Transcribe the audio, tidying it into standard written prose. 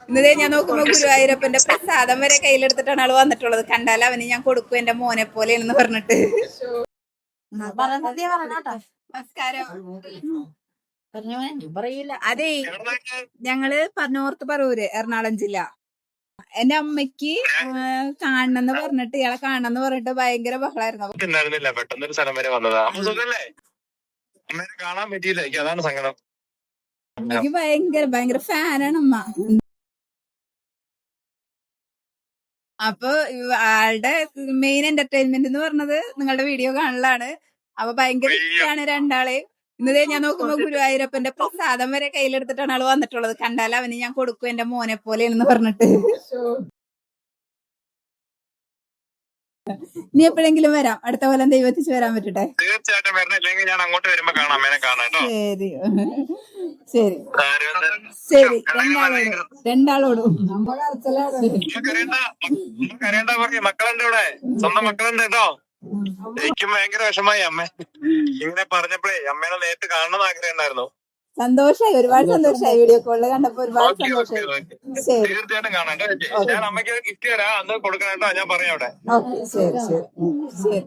ഇന്നതേ ഞാൻ നോക്കുമ്പോ ഗുരുവായൂരപ്പന്റെ പ്രസാദം വരെ കയ്യിലെടുത്തിട്ടാണ് ആള് വന്നിട്ടുള്ളത്. കണ്ടാൽ അവന് ഞാൻ കൊടുക്കും എന്റെ മോനെ പോലെയാണെന്ന് പറഞ്ഞിട്ട്. നമസ്കാരം. അതെ, ഞങ്ങള് പറഞ്ഞോർത്ത് പറവൂര്, എറണാകുളം ജില്ല. എന്റെ അമ്മയ്ക്ക് കാണണെന്ന് പറഞ്ഞിട്ട്, ഇയാളെ കാണണമെന്ന് പറഞ്ഞിട്ട് ഭയങ്കര ബഹളായിരുന്നു. പെട്ടെന്നൊരു സ്ഥലം വരെ വന്നതാ. കാണാൻ പറ്റിയില്ല, എനിക്ക് അതാണ് സങ്കടം. അമ്മയ്ക്ക് ഭയങ്കര ഫാനാണ് അമ്മ. അപ്പൊ ആളുടെ മെയിൻ എന്റർടൈൻമെന്റ് എന്ന് പറഞ്ഞത് നിങ്ങളുടെ വീഡിയോ കാണലാണ്. അപ്പൊ ഭയങ്കര ഇഷ്ടമാണ് രണ്ടാളെ. ഇന്നതേ ഞാൻ നോക്കുമ്പോ ഗുരുവായൂരപ്പന്റെ പ്രസാദം വരെ കയ്യിലെടുത്തിട്ടാണ് ആള് വന്നിട്ടുള്ളത്. കണ്ടാൽ അവന് ഞാൻ കൊടുക്കും എന്റെ മോനെ പോലെയാണെന്ന് പറഞ്ഞിട്ട്. ഇനി എപ്പോഴെങ്കിലും വരാം, അടുത്ത കൊല്ലം ദൈവത്തിച്ച് വരാൻ പറ്റട്ടെ. തീർച്ചയായിട്ടും വരണം, ഇല്ലെങ്കിൽ ഞാൻ അങ്ങോട്ട് വരുമ്പോ കാണാം, അമ്മേനെ കാണാം. ശരി ശരി ശരി. രണ്ടാളോടും കരയണ്ട പറയും. മക്കളുണ്ട് ഇവിടെ, സ്വന്തം മക്കളുണ്ട് കേട്ടോ. എനിക്കും ഭയങ്കര വിഷമായി അമ്മ ഇങ്ങനെ പറഞ്ഞപ്പോഴേ. അമ്മേനെ നേരിട്ട് കാണണമെന്ന് ആഗ്രഹം ഉണ്ടായിരുന്നു. സന്തോഷായി, ഒരുപാട് സന്തോഷായി. വീഡിയോ കോളിൽ കണ്ടപ്പോ ഒരുപാട് സന്തോഷായി. തീർച്ചയായിട്ടും കാണാം. ഞാൻ അമ്മയ്ക്ക് ഗിഫ്റ്റ് തരാം, അന്ന് കൊടുക്കണം കേട്ടോ. ഞാൻ പറയാം അവിടെ. ഓക്കെ, ശരി ശരി ശരി.